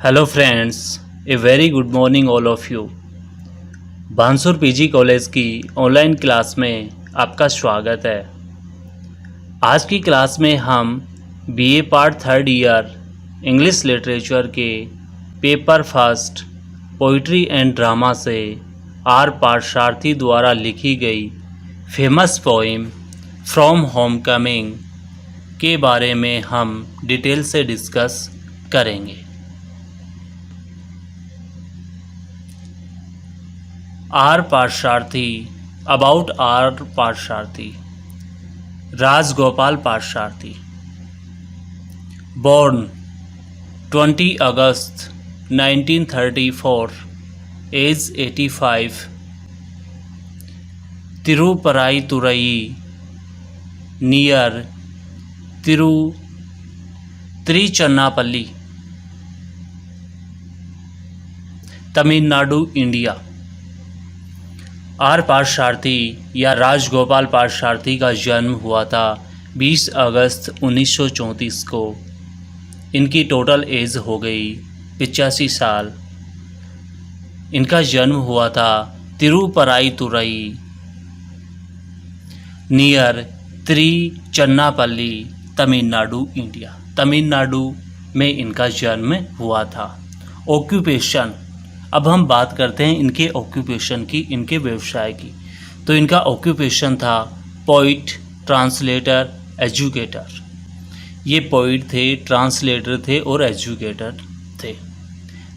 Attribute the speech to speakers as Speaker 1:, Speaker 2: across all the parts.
Speaker 1: Hello friends, a very good morning all of you. Bansur PG college की online class में आपका स्वागत है। आज की क्लास में हम BA part third year English literature के paper first poetry and drama से आर पार्थसारथी द्वारा लिखी गई फेमस पोइम फ्रॉम होमकमिंग के बारे में हम डिटेल से डिस्कस करेंगे। R Parthasarathy, about R Parthasarathy. Rajagopal Parthasarathy, born 20 August 1934, age 85, Tirupparaithurai near Tiruchirappalli, Tamil Nadu, India. R Parthasarathy या राजगोपाल पार्थसारथी का जन्म हुआ था 20 अगस्त 1934 को। इनकी टोटल एज हो गई 85 साल। इनका जन्म हुआ था तिरुपराईतुरई नियर तिरुचन्नापल्ली, तमिलनाडु, इंडिया। तमिलनाडु में इनका जन्म हुआ था। ऑक्यूपेशन, अब हम बात करते हैं इनके ऑक्यूपेशन की, इनके व्यवसाय की। तो इनका ऑक्यूपेशन था पोइट, ट्रांसलेटर, एजुकेटर। ये पोइट थे, ट्रांसलेटर थे और एजुकेटर थे।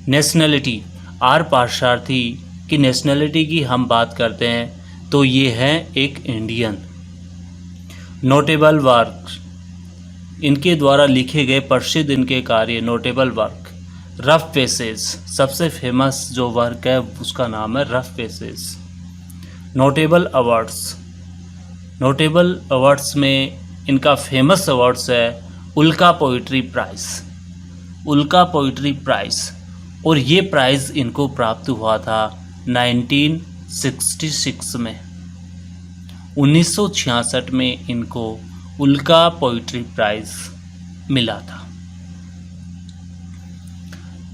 Speaker 1: नेशनलिटी, आर पार्थसारथी की नेशनलिटी की हम बात करते हैं तो ये है एक इंडियन। नोटेबल वर्क, इनके द्वारा लिखे गए प्रसिद्ध इनके कार्य नोटेबल वर्क। रफ पेसेज, सबसे फेमस जो वर्क है उसका नाम है rough passage. Notable awards, notable awards में इनका फेमस अवार्ड्स है उल्का पोइट्री प्राइज़, उल्का पोइट्री प्राइज़। और ये प्राइज़ इनको प्राप्त हुआ था 1966 में। 1966 में इनको उल्का पोइट्री प्राइज़ मिला था।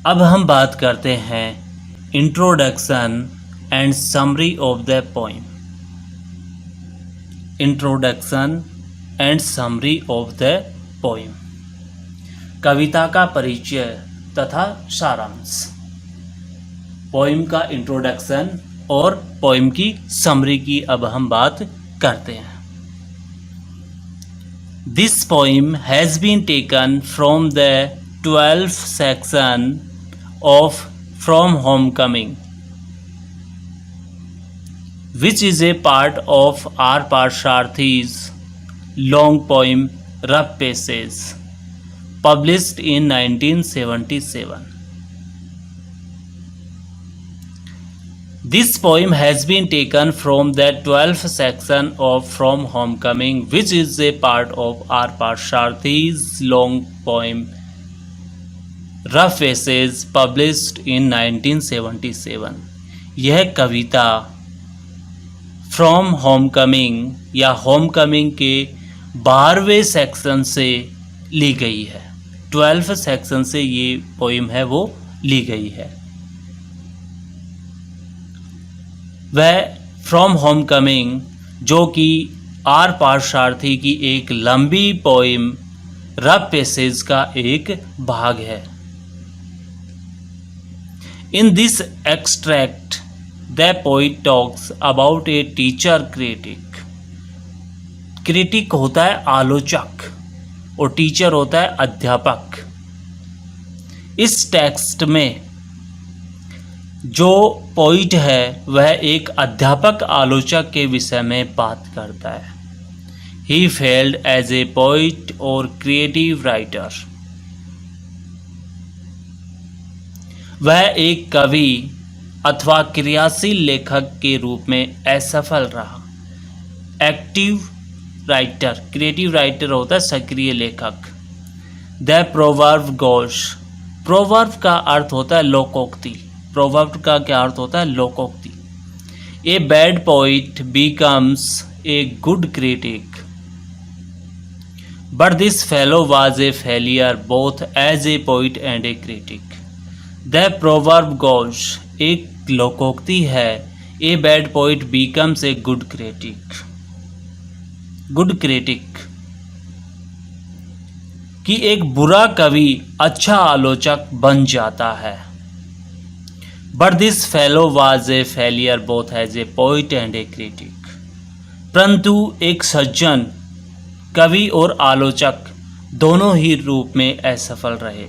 Speaker 1: अब हम बात करते हैं introduction and summary of the poem. Introduction and summary of the poem, कविता का परिचय तथा सारांश। पोइम का इंट्रोडक्शन और पोइम की समरी की अब हम बात करते हैं। This poem has been taken from the 12th section of From Homecoming, which is a part of R. Paर्थsarathy's long poem Rough Passages, published in 1977. This poem has been taken from the 12th section of From Homecoming, which is a part of R. Paर्थsarathy's long poem rough passage, published in 1977। यह कविता from Homecoming या Homecoming के 12वें section से ली गई है। 12th section से ये poem है वो ली गई है। वह फ्रॉम होमकमिंग जो कि आर पार्थसारथी की एक लंबी पोइम रफ पेसेज का एक भाग है। In this extract, the poet talks about a teacher critic. Critic होता है आलोचक और टीचर होता है अध्यापक। इस टेक्स्ट में जो पोइट है वह एक अध्यापक आलोचक के विषय में बात करता है। He failed as a poet or creative writer. वह एक कवि अथवा क्रियाशील लेखक के रूप में असफल रहा। एक्टिव राइटर, क्रिएटिव राइटर होता है सक्रिय लेखक। द प्रोवर्ब गोश, प्रोवर्ब का अर्थ होता है लोकोक्ति। प्रोवर्ब का क्या अर्थ होता है? लोकोक्ति। A bad poet becomes a good critic, but this fellow was a failure both as a poet and a critic. The proverb goes, एक लोकोक्ति है, a bad poet becomes a good critic. Good critic कि एक बुरा कवि अच्छा आलोचक बन जाता है। But this fellow was a failure both as a poet and a critic. परंतु एक सज्जन कवि और आलोचक दोनों ही रूप में असफल रहे।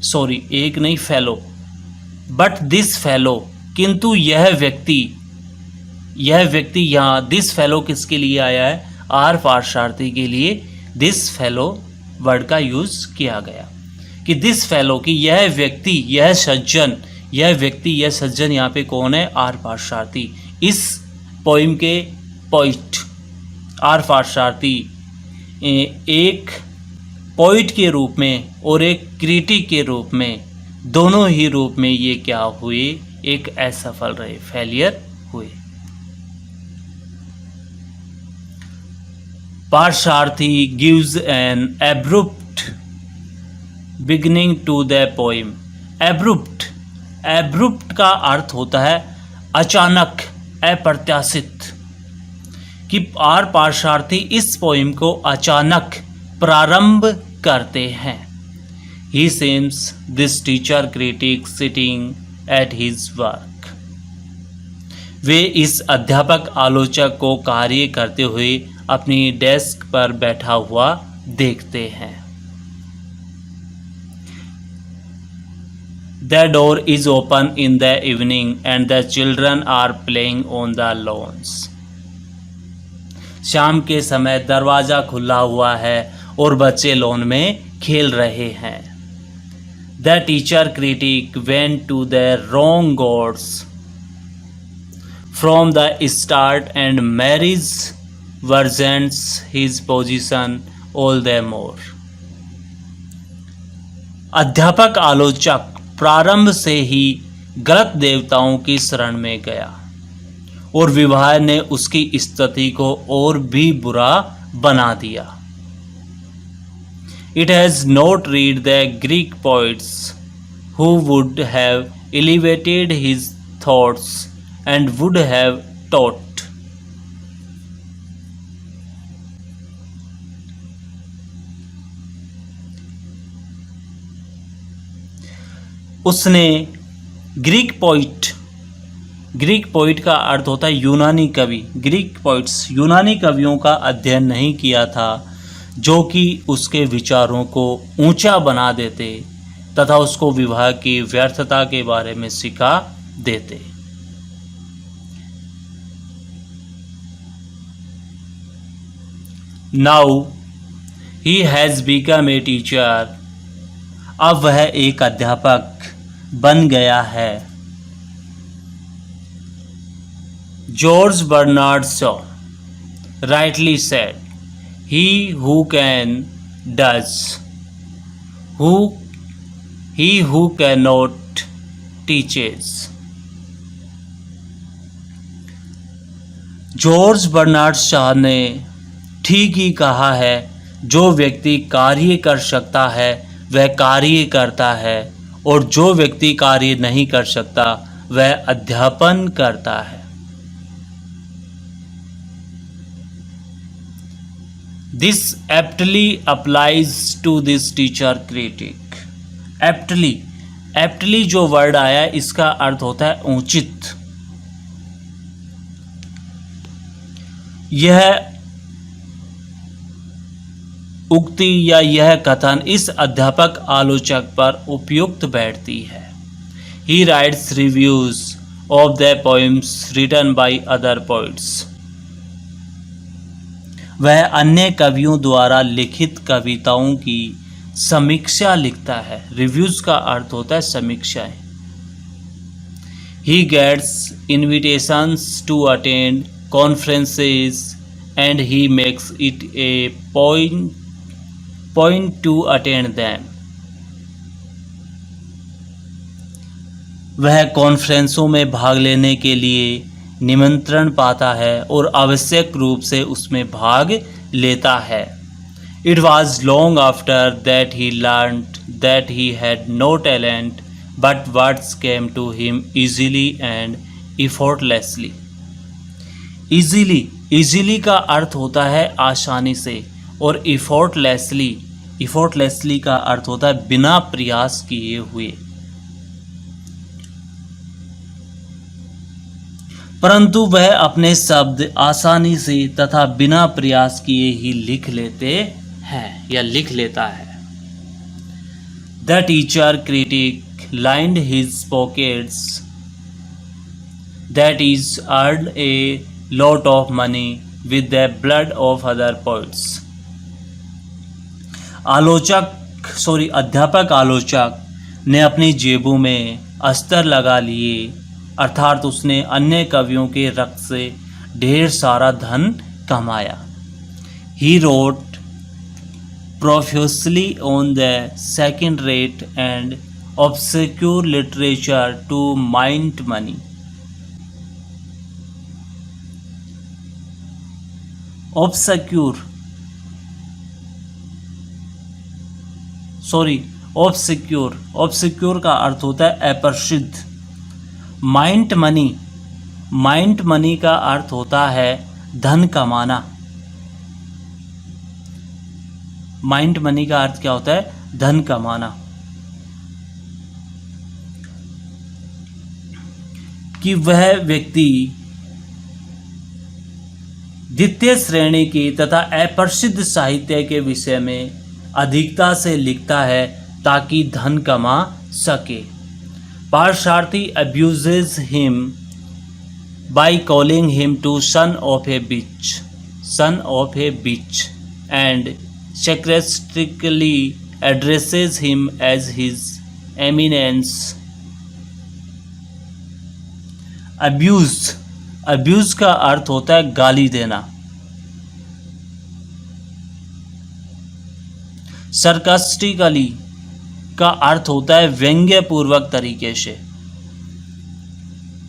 Speaker 1: सॉरी, एक नहीं, फेलो। बट दिस फेलो, किंतु यह व्यक्ति यहाँ दिस फेलो किसके लिए आया है? आर पार्थसारथी के लिए दिस फेलो वर्ड का यूज किया गया कि दिस फेलो, कि यह व्यक्ति, यह सज्जन यहाँ पे कौन है? आर पार्थसारथी। इस पोइम के पोइट आर पार्थसारथी एक पोइट के रूप में और एक क्रिटिक के रूप में, दोनों ही रूप में ये क्या हुए? एक असफल रहे, फेलियर हुए। Parthasarathi gives an abrupt beginning to the poem। abrupt का अर्थ होता है अचानक, अप्रत्याशित, कि आर पार्थसारथी इस पोइम को अचानक प्रारंभ करते हैं। He seems this teacher critic sitting at his work। वे इस अध्यापक आलोचक को कार्य करते हुए अपनी डेस्क पर बैठा हुआ देखते हैं। The door is open in the evening and the children are playing on the lawns। शाम के समय दरवाजा खुला हुआ है और बच्चे लॉन में खेल रहे हैं। The teacher critic went to the wrong gods from the start and Mary's worsens his position all the more। अध्यापक आलोचक प्रारंभ से ही गलत देवताओं की शरण में गया और विवाह ने उसकी स्थिति को और भी बुरा बना दिया। It has not read the Greek poets who would have elevated his thoughts and would have taught। उसने ग्रीक पोइट का अर्थ होता है यूनानी कवि। ग्रीक पोइट्स, यूनानी कवियों का अध्ययन नहीं किया था, जो कि उसके विचारों को ऊंचा बना देते तथा उसको विवाह की व्यर्थता के बारे में सिखा देते। Now he has become a teacher. अब वह एक अध्यापक बन गया है। George Bernard Shaw rightly said, he who can does, he who cannot teaches। जॉर्ज बर्नार्ड शॉ ने ठीक ही कहा है, जो व्यक्ति कार्य कर सकता है वह कार्य करता है और जो व्यक्ति कार्य नहीं कर सकता वह अध्यापन करता है। This aptly applies to this teacher critic। aptly जो वर्ड आया इसका अर्थ होता है उचित। यह उक्ति या यह कथन इस अध्यापक आलोचक पर उपयुक्त बैठती है। He writes reviews of the poems written by other poets। वह अन्य कवियों द्वारा लिखित कविताओं की समीक्षा लिखता है। रिव्यूज का अर्थ होता है समीक्षाएं। He gets invitations to attend conferences and he makes it a point to attend them। वह कॉन्फ्रेंसों में भाग लेने के लिए निमंत्रण पाता है और आवश्यक रूप से उसमें भाग लेता है। It was long after that he learned that he had no talent, but words came to him easily and effortlessly. Easily का अर्थ होता है आसानी से, और effortlessly का अर्थ होता है बिना प्रयास किए हुए। परंतु वह अपने शब्द आसानी से तथा बिना प्रयास किए ही लिख लेते हैं या लिख लेता है। The teacher critic lined his pockets, that is earned a lot of money with the blood of other poets. अध्यापक आलोचक ने अपनी जेबों में अस्तर लगा लिए, अर्थात उसने अन्य कवियों के रक्त से ढेर सारा धन कमाया। He wrote profusely on the second-rate and obscure literature to mint money. obscure का अर्थ होता है अप्रसिद्ध। माइंट मनी का अर्थ होता है धन कमाना। माइंट मनी का अर्थ क्या होता है? धन कमाना। कि वह व्यक्ति द्वितीय श्रेणी की तथा अप्रसिद्ध साहित्य के विषय में अधिकता से लिखता है ताकि धन कमा सके। पार्शार्थी abuses him by calling him to son of a bitch and sarcastically addresses him as his eminence. abuse का अर्थ होता है गाली देना। sarcastically का अर्थ होता है व्यंग्यपूर्वक तरीके से।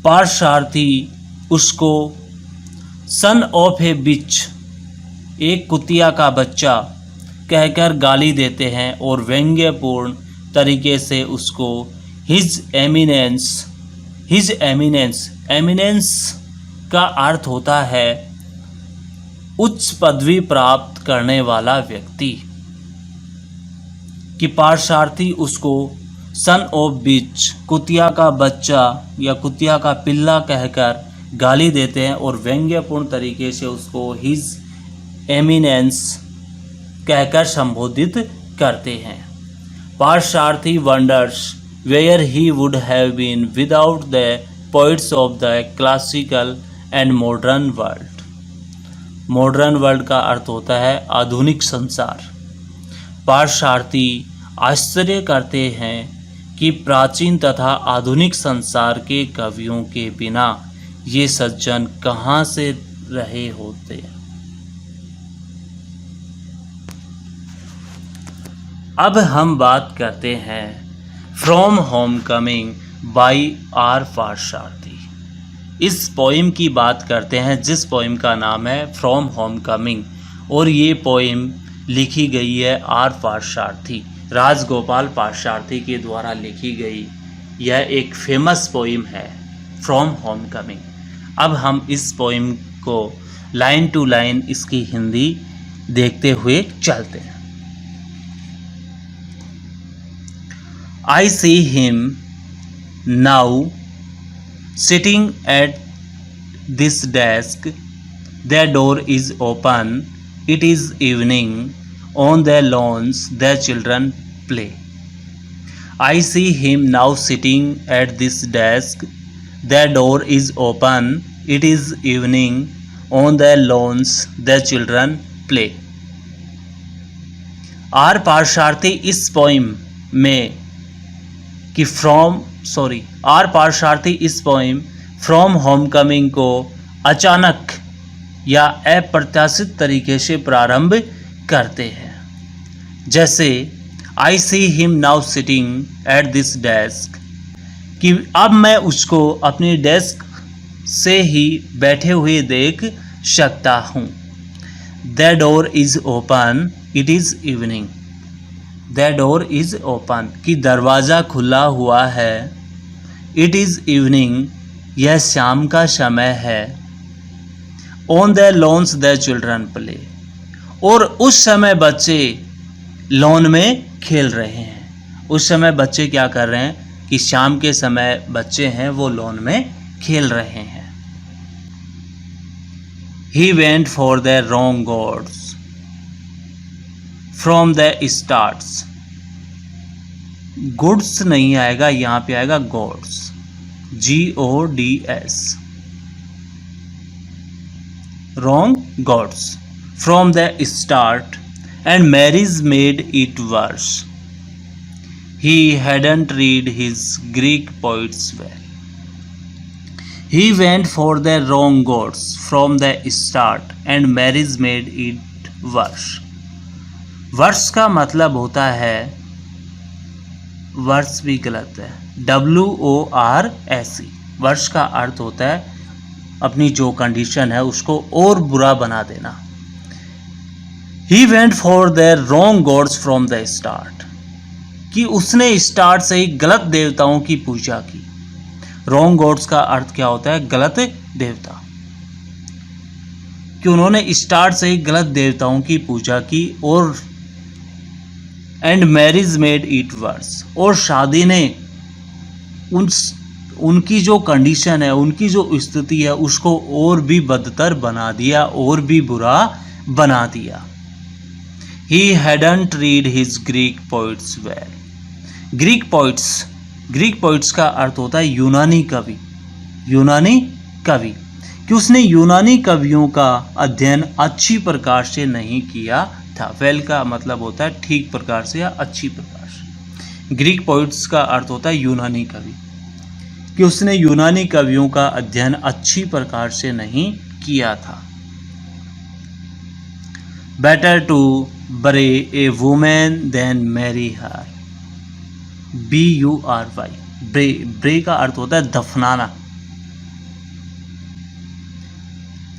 Speaker 1: पार्शार्थी उसको सन ऑफ ए बिच, एक कुतिया का बच्चा कहकर गाली देते हैं और व्यंग्यपूर्ण तरीके से उसको हिज एमिनेंस का अर्थ होता है उच्च पदवी प्राप्त करने वाला व्यक्ति। कि पार्शार्थी उसको सन ऑफ बिच, कुतिया का बच्चा या कुतिया का पिल्ला कहकर गाली देते हैं और व्यंग्यपूर्ण तरीके से उसको हिज एमिनेंस कहकर संबोधित करते हैं। Parthasarathy wonders where he would have been without the poets of the classical and modern world. Modern world का अर्थ होता है आधुनिक संसार। पार्शार्थी आश्चर्य करते हैं कि प्राचीन तथा आधुनिक संसार के कवियों के बिना ये सज्जन कहाँ से रहे होते। अब हम बात करते हैं from home coming by R Parthasarathy. इस पोइम की बात करते हैं जिस पोइम का नाम है फ्रॉम होम कमिंग, और ये पोइम लिखी गई है आर पार्शार्थी, राजगोपाल पार्शार्थी के द्वारा लिखी गई। यह एक फेमस पोइम है फ्रॉम होम कमिंग। अब हम इस पोइम को लाइन टू लाइन इसकी हिंदी देखते हुए चलते हैं। I see him now sitting at this desk. The door is open. It is evening. On the lawns the children play. I see him now sitting at this desk. The door is open. It is evening. On the lawns the children play. R Parthasarathy इस poem में are Parthasarathy इस poem from home coming को अचानक या अप्रत्याशित तरीके से प्रारंभ करते हैं। जैसे I see him now sitting at this desk, कि अब मैं उसको अपनी डेस्क से ही बैठे हुए देख सकता हूँ। The door is open, it is evening, the door is open, कि दरवाज़ा खुला हुआ है, इट इज़ इवनिंग, यह शाम का समय है, on the lawns the children play, और उस समय बच्चे लॉन में खेल रहे हैं। उस समय बच्चे क्या कर रहे हैं कि शाम के समय बच्चे हैं वो लॉन में खेल रहे हैं। He went for the wrong gods from the starts. Goods नहीं आएगा, यहाँ पे आएगा God's, GODS, wrong gods from the start, and marriage made it worse. He hadn't read his Greek poets well. He went for the wrong gods from the start, and marriage made it worse. वर्ष का मतलब होता है, वर्ष भी गलत है, WORSE। वर्ष का अर्थ होता है अपनी जो कंडीशन है उसको और बुरा बना देना। He went for the wrong gods from the start, कि उसने स्टार्ट से ही गलत देवताओं की पूजा की। रॉन्ग गॉड्स का अर्थ क्या होता है? गलत देवता, कि उन्होंने स्टार्ट से ही गलत देवताओं की पूजा की। और and marriage made it worse, और शादी ने उनकी जो कंडीशन है, उनकी जो स्थिति है उसको और भी बदतर बना दिया, और भी बुरा बना दिया। He hadn't read his Greek poets well. Greek poets का अर्थ होता है यूनानी कवि, यूनानी कवि, कि उसने यूनानी कवियों का अध्ययन अच्छी प्रकार से नहीं किया था। वेल का मतलब होता है ठीक प्रकार से या अच्छी प्रकार से। ग्रीक पोइट्स का अर्थ होता है यूनानी कवि, कि उसने यूनानी कवियों का अध्ययन अच्छी प्रकार से नहीं किया था। Better to bury a woman than marry her, BURY, bury का अर्थ होता है दफनाना,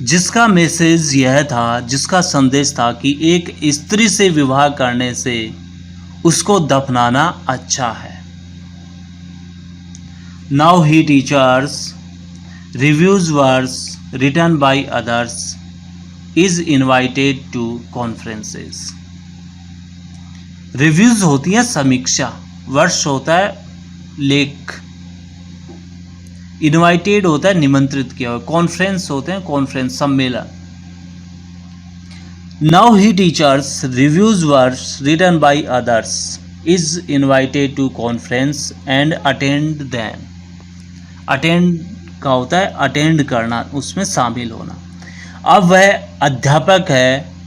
Speaker 1: जिसका मैसेज यह था, जिसका संदेश था कि एक स्त्री से विवाह करने से उसको दफनाना अच्छा है। Now he teachers reviews verse written by others is invited to conferences. Reviews होती है समीक्षा, वर्ष होता है लेख, इनवाइटेड होता है निमंत्रित किया हुआ, कॉन्फ्रेंस होते हैं कॉन्फ्रेंस सम्मेलन। Now he teachers reviews verse written by others is invited to conference and attend them. Attend का होता है अटेंड करना, उसमें शामिल होना। अब वह अध्यापक है,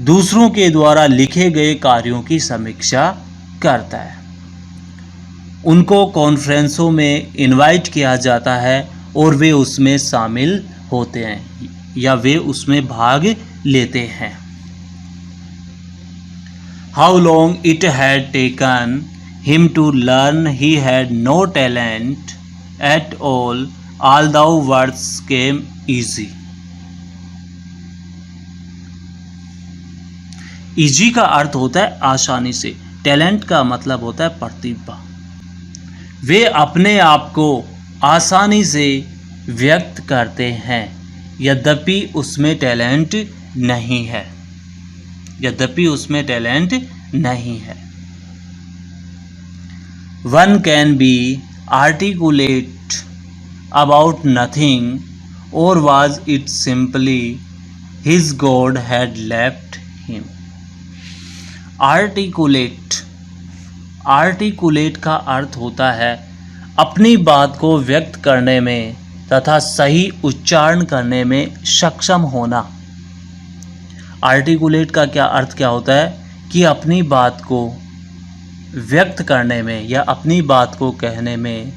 Speaker 1: दूसरों के द्वारा लिखे गए कार्यों की समीक्षा करता है। उनको कॉन्फ्रेंसों में इनवाइट किया जाता है और वे उसमें शामिल होते हैं या वे उसमें भाग लेते हैं। How long it had taken him to learn he had no talent at all though words came easy. Easy का अर्थ होता है आसानी से, टैलेंट का मतलब होता है प्रतिभा। वे अपने आप को आसानी से व्यक्त करते हैं, यद्यपि उसमें टैलेंट नहीं है, यद्यपि उसमें टैलेंट नहीं है। One can be articulate about nothing, or was it simply his god had left him. Articulate का अर्थ होता है अपनी बात को व्यक्त करने में तथा सही उच्चारण करने में सक्षम होना। आर्टिकुलेट का अर्थ क्या होता है कि अपनी बात को व्यक्त करने में या अपनी बात को कहने में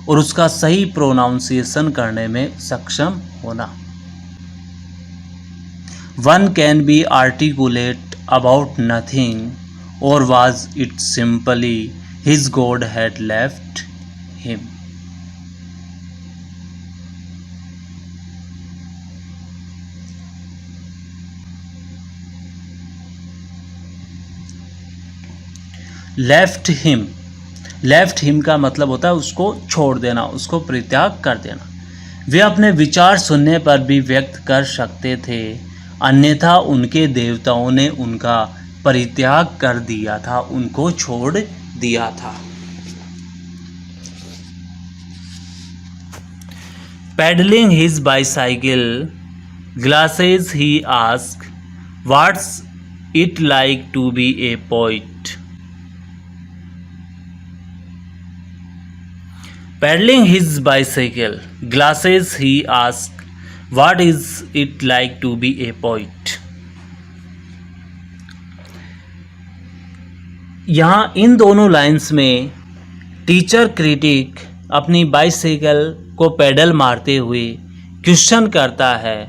Speaker 1: और उसका सही प्रोनाउंसिएशन करने में सक्षम होना। One can be articulate about nothing, or was it simply his God had left him? Left him का मतलब होता है उसको छोड़ देना, उसको परित्याग कर देना। वे अपने विचार सुनने पर भी व्यक्त कर सकते थे, अन्यथा उनके देवताओं ने उनका परित्याग कर दिया था, उनको छोड़ दिया था। Pedaling his bicycle glasses, he asked, "What's it like to be a poet?" Pedaling his bicycle glasses, he asked, "What is it like to be a poet?" यहाँ इन दोनों लाइंस में टीचर क्रिटिक अपनी बाइसाइकिल को pedal मारते हुए question करता है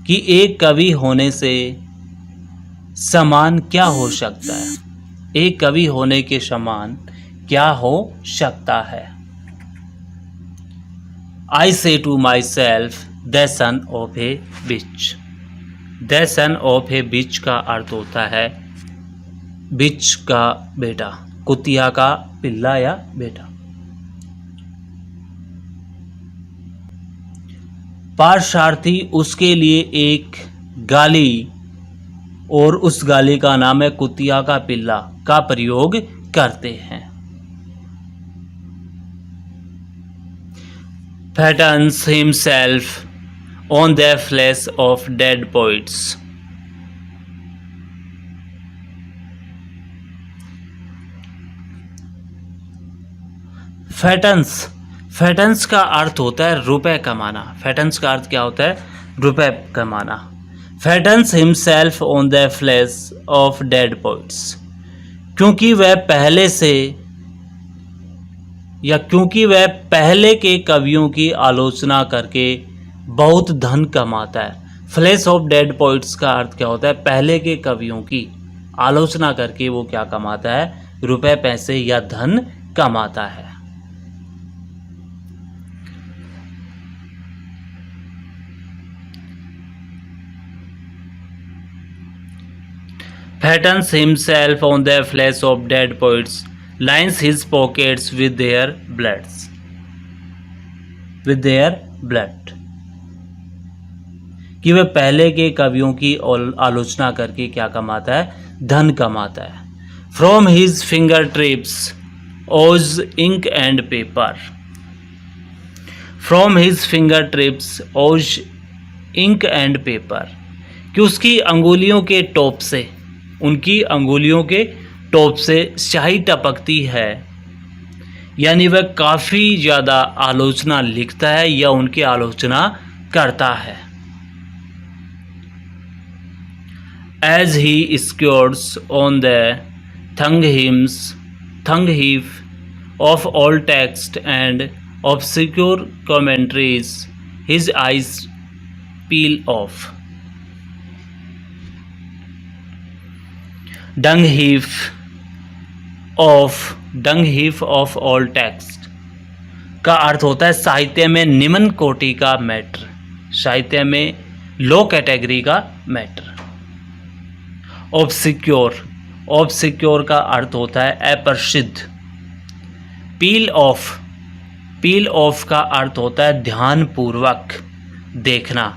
Speaker 1: कि एक कवि होने से समान क्या हो सकता है, एक कवि होने के समान क्या हो सकता है। I say to myself the son of a bitch. The son of a bitch का अर्थ होता है बिच का बेटा, कुतिया का पिल्ला या बेटा। पार्थसारथी उसके लिए एक गाली, और उस गाली का नाम है कुतिया का पिल्ला, का प्रयोग करते हैं। fattens himself on the flesh of dead poets। फैटन्स का अर्थ होता है रुपए कमाना। फैटन्स का अर्थ क्या होता है? रुपए कमाना। Fattens himself on the flesh of dead poets, क्योंकि वह पहले के कवियों की आलोचना करके बहुत धन कमाता है। फ्लैश ऑफ डेड पोइट्स का अर्थ क्या होता है? पहले के कवियों की आलोचना करके वो क्या कमाता है? रुपए, पैसे या धन कमाता है। fattens himself on the flesh of dead poets, lines his pockets with their blood। कि वह पहले के कवियों की आलोचना करके क्या कमाता है? धन कमाता है। From his fingertips oozes ink and paper। From his fingertips oozes ink and paper, कि उसकी अंगुलियों के टॉप से, उनकी अंगुलियों के टॉप से स्याही टपकती है, यानी वह काफ़ी ज़्यादा आलोचना लिखता है या उनकी आलोचना करता है। As he scores on the thumb heap of all text and obscure commentaries, his eyes peel off। dung heap of all text का अर्थ होता है साहित्य में निम्न कोटि का मैटर, साहित्य में लो कैटेगरी का मैटर। ऑब्सक्योर का अर्थ होता है अप्रसिद्ध। पील ऑफ का अर्थ होता है ध्यानपूर्वक देखना।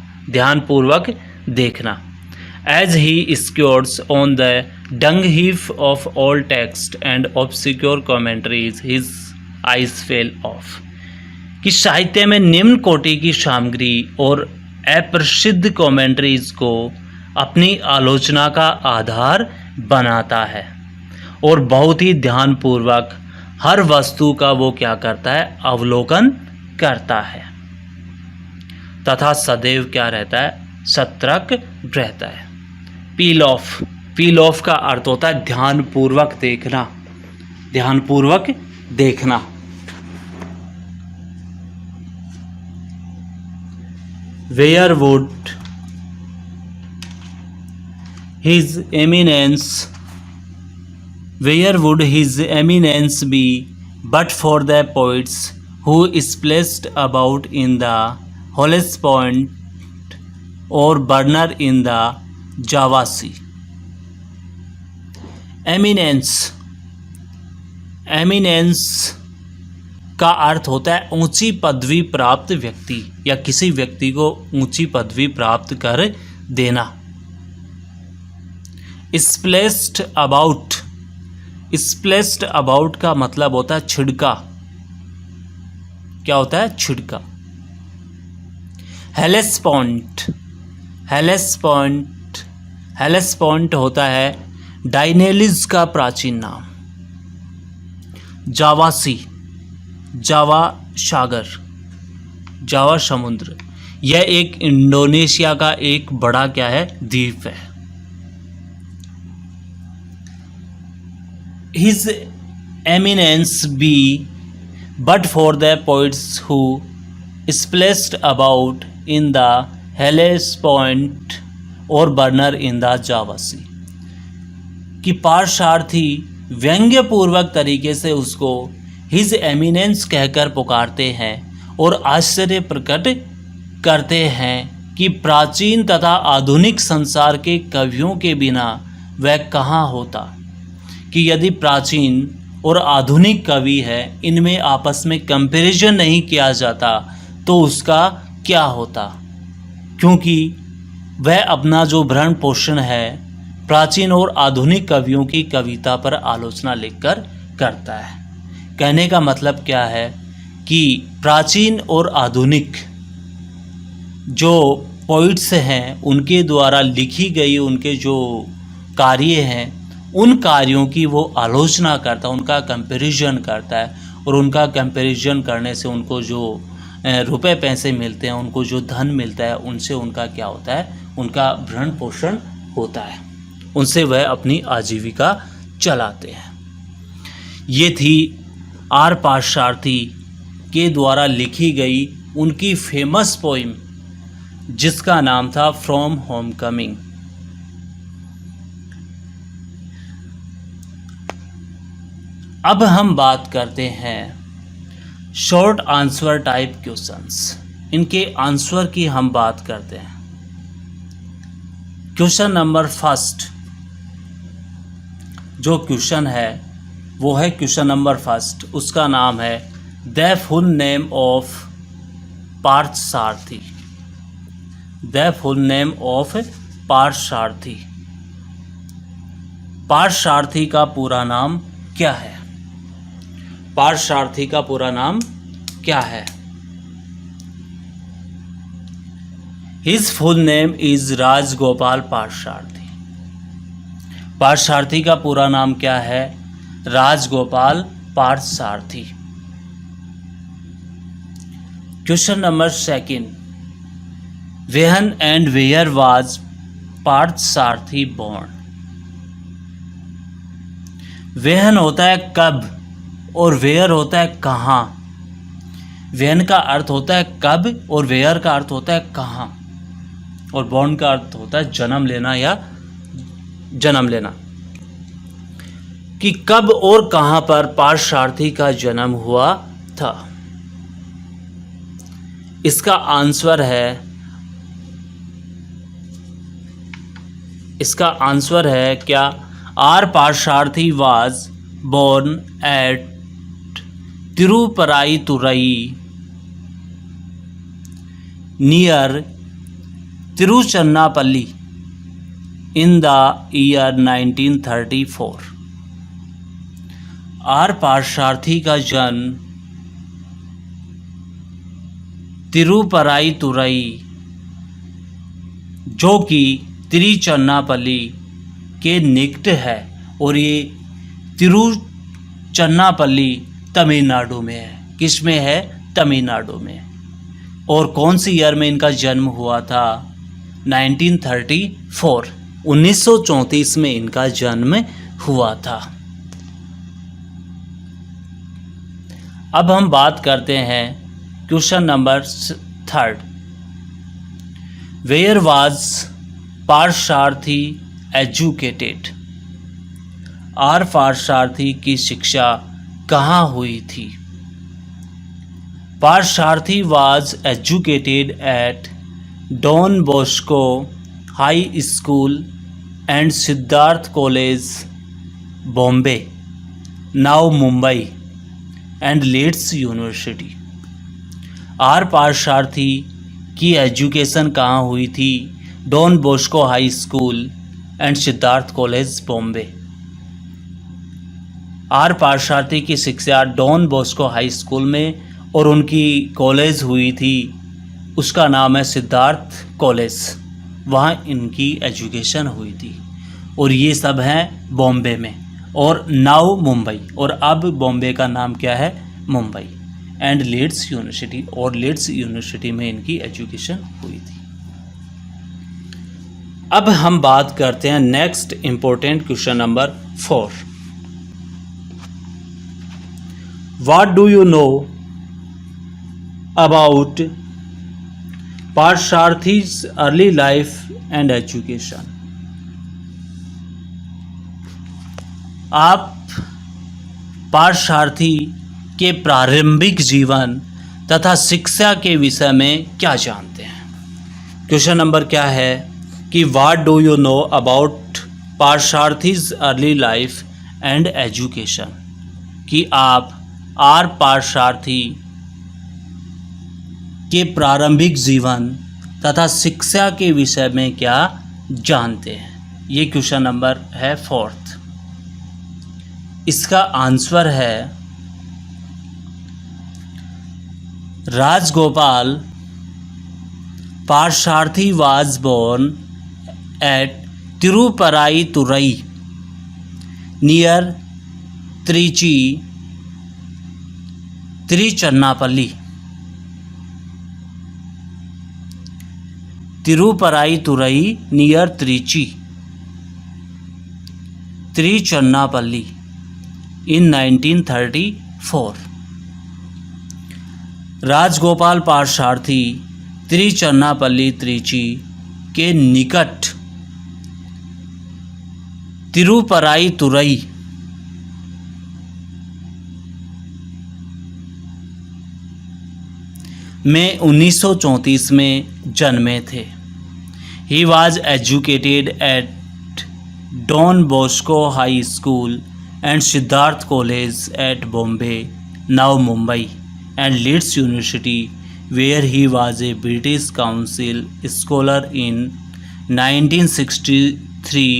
Speaker 1: As he scores on the dung heap of all text and obscure commentaries, his eyes fell off। कि साहित्य में निम्न कोटि की सामग्री और अप्रसिद्ध कमेंट्रीज को अपनी आलोचना का आधार बनाता है और बहुत ही ध्यानपूर्वक हर वस्तु का वो क्या करता है? अवलोकन करता है तथा सदैव क्या रहता है? सतर्क रहता है। पील ऑफ का अर्थ होता है ध्यानपूर्वक देखना। Where would his eminence be but for the poets who splashed about in the Hellespont or burner in the Java Sea। Eminence का अर्थ होता है ऊंची पदवी प्राप्त व्यक्ति या किसी व्यक्ति को ऊंची पदवी प्राप्त कर देना। स्प्लेस्ड अबाउट, स्प्लेस्ड अबाउट का मतलब होता है छिड़का। क्या होता है? छिड़का। हेलेस्पोंट, हेलेस्पोंट, हेलेस्पोंट होता है डाइनेलिज का प्राचीन नाम। जावासी, जावा सागर, जावा समुद्र, यह एक इंडोनेशिया का एक बड़ा क्या है? द्वीप है। His eminence be but for the poets who splashed about in the Hellespont or burner in the Java Sea, कि पार्शार्थी व्यंग्यपूर्वक तरीके से उसको हिज एमिनेंस कहकर पुकारते हैं और आश्चर्य प्रकट करते हैं कि प्राचीन तथा आधुनिक संसार के कवियों के बिना वह कहाँ होता, कि यदि प्राचीन और आधुनिक कवि है इनमें आपस में कंपैरिजन नहीं किया जाता तो उसका क्या होता, क्योंकि वह अपना जो भरण पोषण है प्राचीन और आधुनिक कवियों की कविता पर आलोचना लिखकर करता है। कहने का मतलब क्या है कि प्राचीन और आधुनिक जो पोइट्स हैं उनके द्वारा लिखी गई उनके जो कार्य हैं उन कार्यों की वो आलोचना करता है, उनका कंपैरिजन करता है और उनका कंपैरिजन करने से उनको जो रुपए पैसे मिलते हैं, उनको जो धन मिलता है, उनसे उनका क्या होता है? उनका भरण पोषण होता है, उनसे वह अपनी आजीविका चलाते हैं। ये थी आर पार्शार्थी के द्वारा लिखी गई उनकी फेमस पोइम जिसका नाम था फ्रॉम होम कमिंग। अब हम बात करते हैं शॉर्ट आंसर टाइप क्वेश्चंस। इनके आंसर की हम बात करते हैं। क्वेश्चन नंबर फर्स्ट, जो क्वेश्चन है वो है क्वेश्चन नंबर फर्स्ट, उसका नाम है the full name of Parthasarathy. The full name of Parthasarathy. Parthasarathy का पूरा नाम क्या है? पार्थसारथी का पूरा नाम क्या है? His full name is Rajagopal Parthasarathi. Parthasarathy का पूरा नाम क्या है? Rajagopal Parthasarathy. Question number second, when and where was Parthasarathy born. When होता है कब और वेयर होता है कहाँ। व्हेन का अर्थ होता है कब और वेयर का अर्थ होता है कहाँ, और बोर्न का अर्थ होता है जन्म लेना या जन्म लेना। कि कब और कहाँ पर पार्थसारथी का जन्म हुआ था। इसका आंसर है क्या? R Parthasarathy was born at Tirupparaithurai near Tiruchirappalli in the year 1934। R Parthasarathy का जन्म तिरुपराईतुरई जो कि तिरुचन्नापल्ली के निकट है, और ये तिरुचन्नापल्ली तमिलनाडु में है। किस में है? तमिलनाडु में। और कौन सी ईयर में इनका जन्म हुआ था? 1934, 1934 में इनका जन्म हुआ था। अब हम बात करते हैं question number third, where was Parthasarathy educated. R Parthasarathy की शिक्षा कहाँ हुई थी? Parthasarathy was educated at Don Bosco high school and Siddharth college Bombay now Mumbai and Leeds university. R Parthasarathy की एजुकेशन कहाँ हुई थी? Don Bosco high school and Siddharth college Bombay. R Parthasarathy की शिक्षा डॉन बॉस्को हाई स्कूल में और उनकी कॉलेज हुई थी, उसका नाम है सिद्धार्थ कॉलेज, वहाँ इनकी एजुकेशन हुई थी। और ये सब हैं बॉम्बे में। और नाउ मुंबई, और अब बॉम्बे का नाम क्या है? मुंबई। एंड लीड्स यूनिवर्सिटी, और लीड्स यूनिवर्सिटी में इनकी एजुकेशन हुई थी। अब हम बात करते हैं next important question number 4। What do you know about Parthasarathy's early life and education? आप पार्थसारथी के प्रारंभिक जीवन तथा शिक्षा के विषय में क्या जानते हैं? क्वेश्चन नंबर क्या है कि what do you know about Parthasarathy's early life and education, कि आप आर पार्थसारथी के प्रारंभिक जीवन तथा शिक्षा के विषय में क्या जानते हैं? ये क्वेश्चन नंबर है 4th। इसका आंसर है Rajagopal Parthasarathy was born at Tirupparaithurai near Trichy, Tiruchirappalli. Tirupparaithurai near Trichy, Tiruchirappalli in 1934। Rajagopal Parthasarathy Tiruchirappalli Trichy के निकट तिरुपराईतुरई में 1934 में जन्मे थे। He was educated at Don Bosco high school and Siddharth College at Bombay, now Mumbai, and Leeds University, where he was a British Council scholar in 1963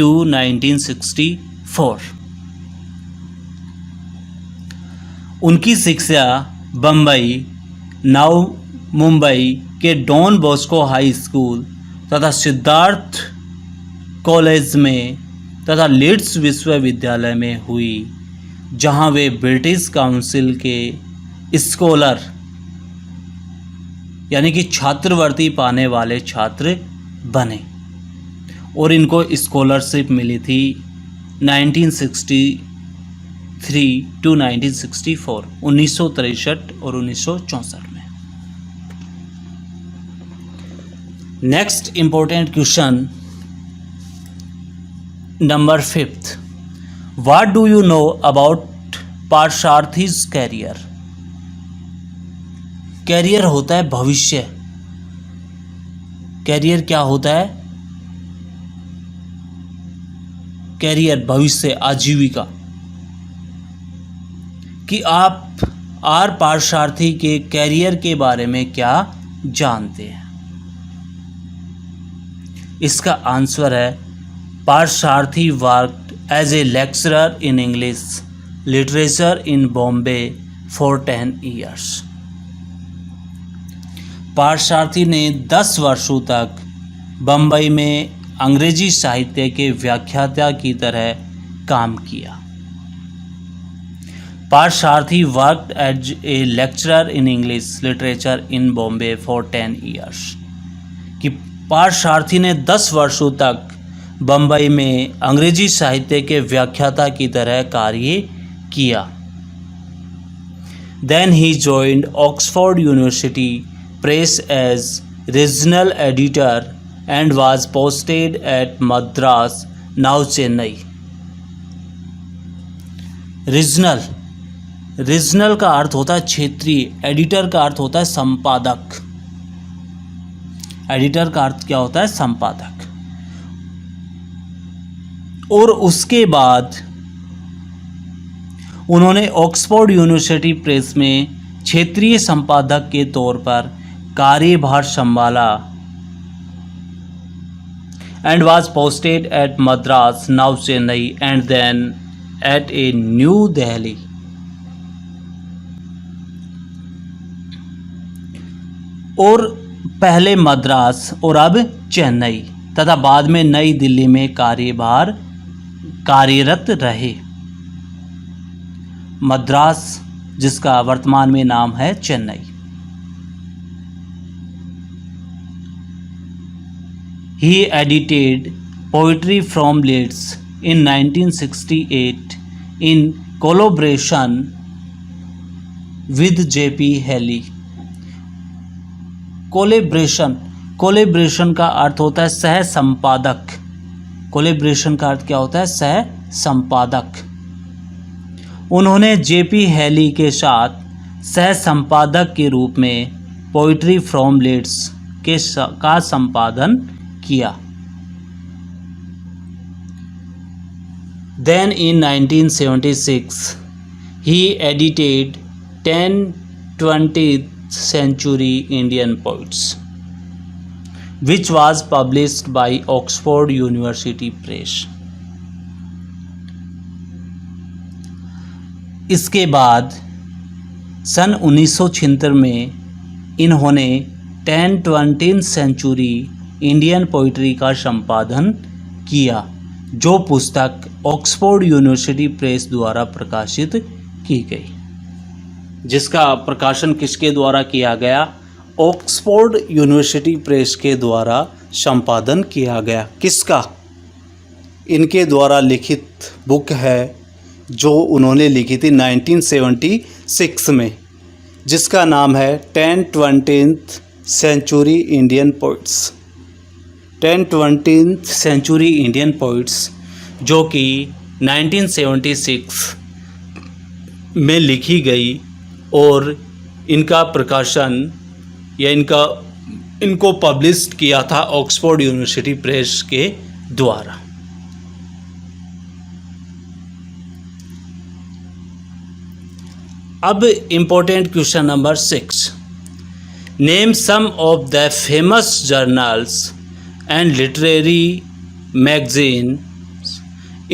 Speaker 1: to 1964। उनकी शिक्षा Bombay, now Mumbai के don Bosco high school तथा Siddharth college में तथा Leeds विश्वविद्यालय में हुई, जहां वे ब्रिटिश काउंसिल के स्कॉलर यानी कि छात्रवृत्ति पाने वाले छात्र बने। और इनको स्कॉलरशिप मिली थी 1963 टू 1964, 1963 और 1964 में। Next important question number 5th। What do you know about Parthasarathy's career? Career होता है भविष्य। कैरियर क्या होता है? कैरियर भविष्य, आजीविका। कि आप आर पार्थसारथी के कैरियर के बारे में क्या जानते हैं? इसका आंसर है Parsarthi worked as a lecturer in English literature in Bombay for 10 years। Parthasarathi ने 10 वर्षों तक बम्बई में अंग्रेजी साहित्य के व्याख्याता की तरह काम किया। Parthasarathy worked as a lecturer in English literature in Bombay for 10 years। कि पार्थसारथी ने 10 वर्षों तक बम्बई में अंग्रेजी साहित्य के व्याख्याता की तरह कार्य किया। Then he joined Oxford university press as regional editor and was posted at Madras, now Chennai. Regional का अर्थ होता है क्षेत्रीय, एडिटर का अर्थ होता है संपादक। एडिटर का अर्थ क्या होता है? संपादक। और उसके बाद उन्होंने ऑक्सफोर्ड यूनिवर्सिटी प्रेस में क्षेत्रीय संपादक के तौर पर कार्यभार संभाला and was posted at Madras, now Chennai, and then at a New Delhi. और पहले मद्रास और अब चेन्नई तथा बाद में नई दिल्ली में कार्यरत रहे। मद्रास जिसका वर्तमान में नाम है Chennai. He edited Poetry from Leeds in 1968 in collaboration with J.P. Halley. Collaboration का अर्थ होता है सह संपादक। कोलेब्रेशन का अर्थ क्या होता है? सह संपादक। उन्होंने J.P. Halley के साथ सह संपादक के रूप में पोइट्री फ्रॉम लीड्स का संपादन किया। Then in 1976 he edited 10 20th century Indian poets, which was published by Oxford University Press. इसके बाद सन 1976 में इन्होंने 10-20th सेंचुरी इंडियन पोइट्री का संपादन किया, जो पुस्तक ऑक्सफोर्ड यूनिवर्सिटी प्रेस द्वारा प्रकाशित की गई। जिसका प्रकाशन किसके द्वारा किया गया? ऑक्सफोर्ड यूनिवर्सिटी प्रेस के द्वारा संपादन किया गया। किसका? इनके द्वारा लिखित बुक है जो उन्होंने लिखी थी 1976 में, जिसका नाम है 10-20th century Indian poets. 10-20th century Indian poets, जो कि 1976 में लिखी गई और इनका प्रकाशन या इनको पब्लिश किया था ऑक्सफोर्ड यूनिवर्सिटी प्रेस के द्वारा। अब important question number 6, name some of the famous journals and literary magazines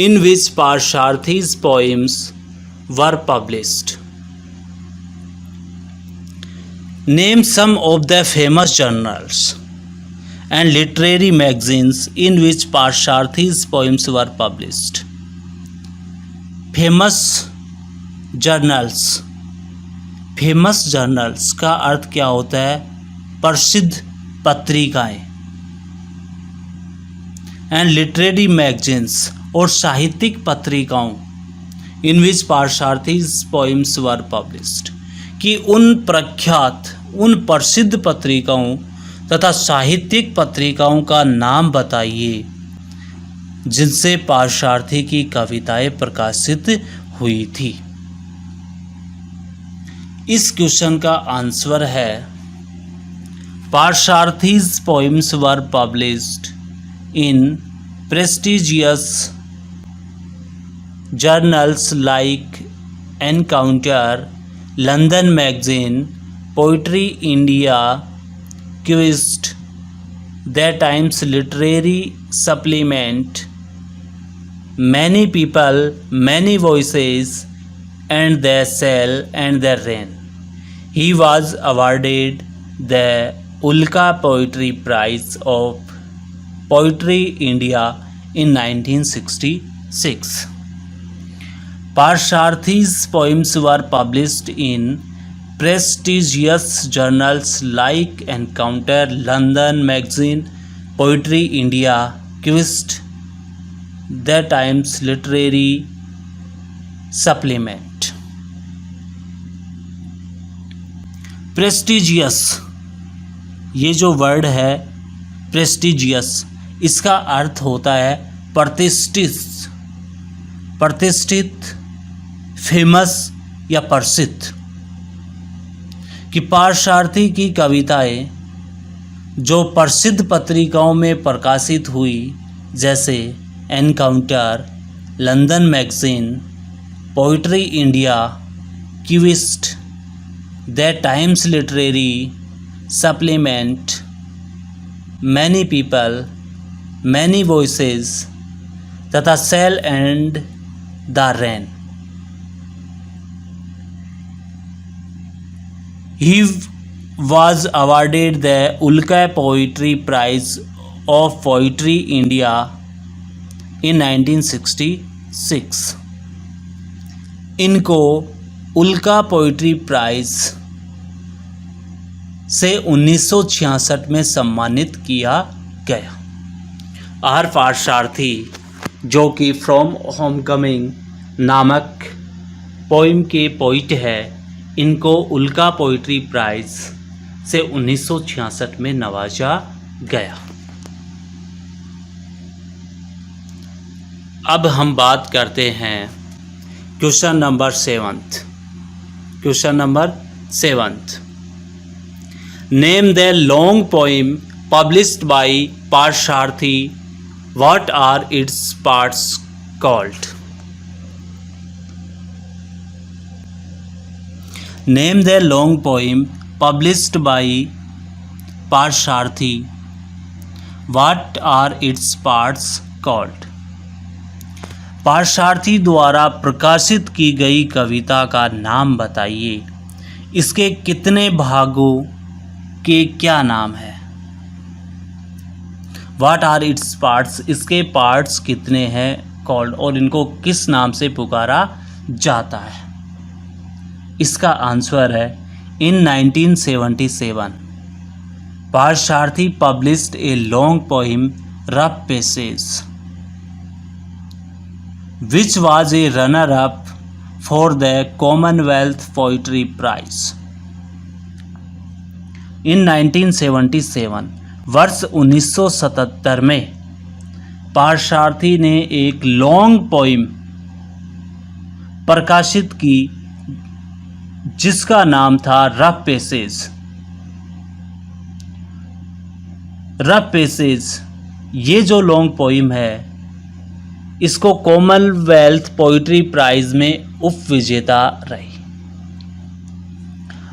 Speaker 1: in which Parsharthi's poems were published. Name some of the famous journals and literary magazines in which Parsharthi's poems were published. Famous journals का अर्थ क्या होता है? प्रसिद्ध पत्रिकाएं। And literary magazines और साहित्यिक पत्रिकाओं इन विच पार्शार्थीज poems were published, कि उन प्रसिद्ध पत्रिकाओं तथा साहित्यिक पत्रिकाओं का नाम बताइए जिनसे पार्शार्थी की कविताएं प्रकाशित हुई थी। इस क्वेश्चन का आंसर है Parthasarathy's poems were published in prestigious journals like Encounter, London Magazine, Poetry India, Quest, The Times Literary Supplement, Many People, Many Voices, and The Cell and The Rain. He was awarded the Ulka Poetry Prize of Poetry India in 1966. Parsharthi's poems were published in prestigious journals like Encounter, London Magazine, Poetry India, Quest, The Times Literary Supplement. Prestigious, ये जो word है prestigious, इसका अर्थ होता है प्रतिष्ठित, famous या प्रसिद्ध। कि पार्शार्थी की कविताएं जो प्रसिद्ध पत्रिकाओं में प्रकाशित हुई, जैसे Encounter, London Magazine, Poetry India Quest, the Times Literary Supplement, many people, many voices तथा sail and the rain. He was awarded the Ulka Poetry Prize of Poetry India in 1966। इनको उल्का पोइट्री प्राइज से 1966 में सम्मानित किया गया। Are Parthasarathi जो कि फ्रॉम होमकमिंग नामक पोइम के पोइट है, इनको उल्का पोइट्री प्राइज से 1966 में नवाजा गया। अब हम बात करते हैं question number 7। Question number 7, name the long poem published by Parthasarathy, what are its parts called. Name the long poem published by Parsharthi. What are its parts called? Parthasarathy द्वारा प्रकाशित की गई कविता का नाम बताइए। इसके कितने भागों के क्या नाम है? What are its parts? इसके पार्ट्स कितने हैं called, और इनको किस नाम से पुकारा जाता है? इसका आंसर है in 1977 Parthasarathy published a long poem rough passage which was a runner up for the Commonwealth poetry prize. In 1977 वर्ष 1977 में पार्थसारथी ने एक लॉन्ग पोइम प्रकाशित की जिसका नाम था रफ पैसेज। रफ पैसेज ये जो लॉन्ग पोइम है, इसको कॉमनवेल्थ पोइट्री प्राइज में उप विजेता रही।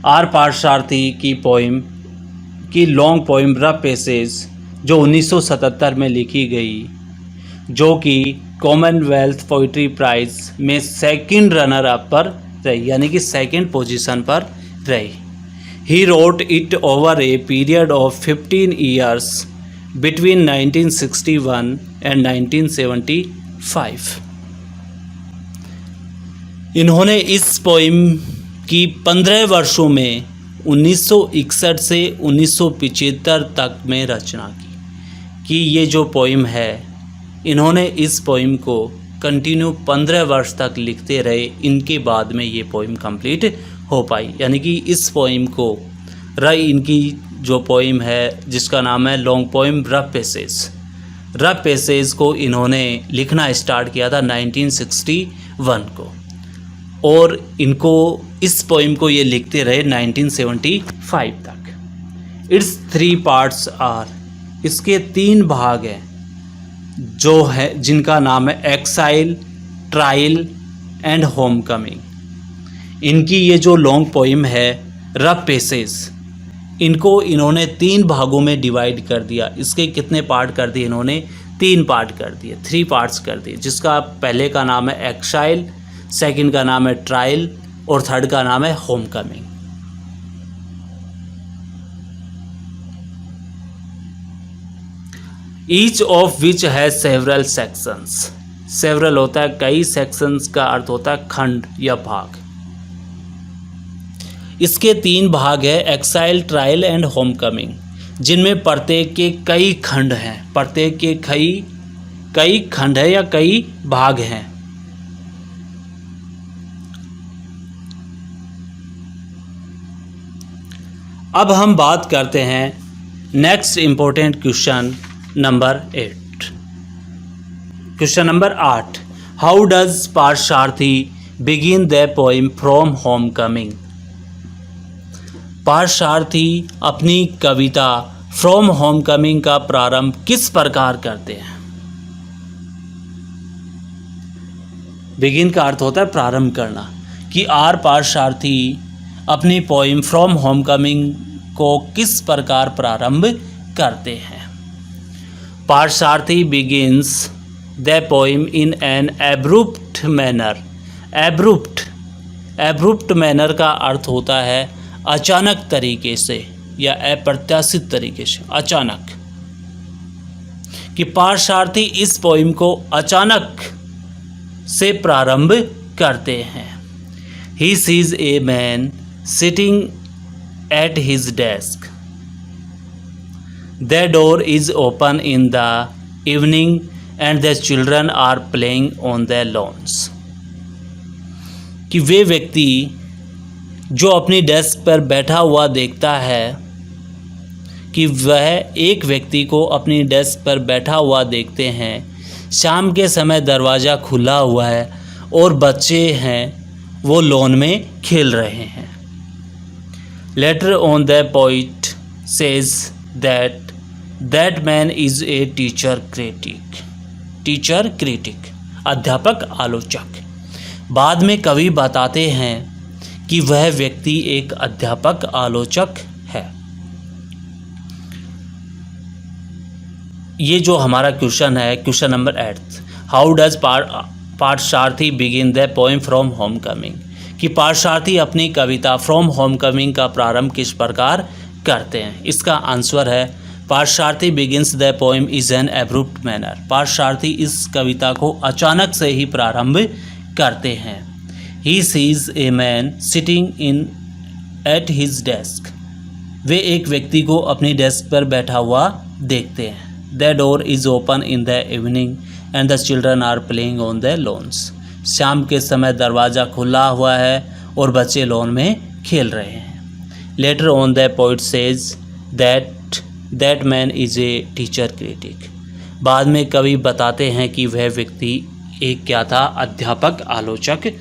Speaker 1: आर पार्थसारथी की पोइम की लॉन्ग पोइम रफ पैसेज जो 1977 में लिखी गई, जो कि कॉमनवेल्थ पोइट्री प्राइज में सेकंड रनर अप पर रही, यानी कि सेकंड पोजीशन पर रही। He wrote it over a period of 15 years between 1961 and 1975। इन्होंने इस पोइम की 15 वर्षों में 1961 से 1975 तक में रचना की ये जो पोइम है, इन्होंने इस पोइम को कंटिन्यू 15 वर्ष तक लिखते रहे। इनके बाद में ये पोइम कंप्लीट हो पाई, यानी कि इस पोइम को इनकी जो पोइम है जिसका नाम है long poem rough passage, rough passage को इन्होंने लिखना स्टार्ट किया था 1961 को, और इनको इस पोइम को ये लिखते रहे 1975 तक। इट्स 3 पार्ट्स आर, इसके 3 भाग हैं जो है जिनका नाम है एक्साइल, ट्रायल एंड होमकमिंग। इनकी ये जो लॉन्ग पोइम है रफ पैसेज, इनको इन्होंने 3 भागों में डिवाइड कर दिया। इसके कितने पार्ट कर दिए इन्होंने? 3 पार्ट कर दिए, 3 पार्ट्स कर दिए, जिसका पहले का नाम है एक्साइल, सेकंड का नाम है ट्रायल और थर्ड का नाम है Homecoming. Each of which has several sections. Several होता है कई, सेक्शंस का अर्थ होता है खंड या भाग। इसके 3 भाग है एक्साइल, ट्रायल एंड होमकमिंग, जिनमें प्रत्येक के कई खंड हैं, प्रत्येक के कई खंड है या कई भाग हैं। अब हम बात करते हैं next important question number 8। Question number 8, how does Parthasarathy begin the poem from homecoming. Parthasarathy अपनी कविता फ्रॉम होमकमिंग का प्रारंभ किस प्रकार करते हैं? बिगिन का अर्थ होता है प्रारंभ करना, कि आर पार्थसारथी अपनी पोइम फ्रॉम होमकमिंग को किस प्रकार प्रारंभ करते हैं। Parthasarathy begins the poem in an abrupt manner. Abrupt manner का अर्थ होता है अचानक तरीके से या अप्रत्याशित तरीके से, अचानक, कि पार्थसारथी इस पोइम को अचानक से प्रारंभ करते हैं। He sees a man sitting at his desk, the door is open in the evening and the children are playing on the lawns. कि वे व्यक्ति जो अपनी डेस्क पर बैठा हुआ देखता है, कि वह एक व्यक्ति को अपनी डेस्क पर बैठा हुआ देखते हैं, शाम के समय दरवाज़ा खुला हुआ है और बच्चे हैं वो लॉन में खेल रहे हैं। Later on the poet says that man is a teacher critic, अध्यापक आलोचक। बाद में कवि बताते हैं कि वह व्यक्ति एक अध्यापक आलोचक है। ये जो हमारा क्वेश्चन है, question number 8, how does Parthasarathy begin the poem from homecoming, कि पार्थसारथी अपनी कविता फ्रॉम होमकमिंग का प्रारंभ किस प्रकार करते हैं। इसका आंसर है Parthasarathy begins the poem is an abrupt manner. Parthasarathy इस कविता को अचानक से ही प्रारंभ करते हैं। He sees a man sitting in at his desk, वे एक व्यक्ति को अपनी डेस्क पर बैठा हुआ देखते हैं। The door is open in the evening and the children are playing on the lawns, शाम के समय दरवाज़ा खुला हुआ है और बच्चे लॉन में खेल रहे हैं। Later on the poet says that man is a teacher critic, बाद में कवि बताते हैं कि वह व्यक्ति एक क्या था, अध्यापक आलोचक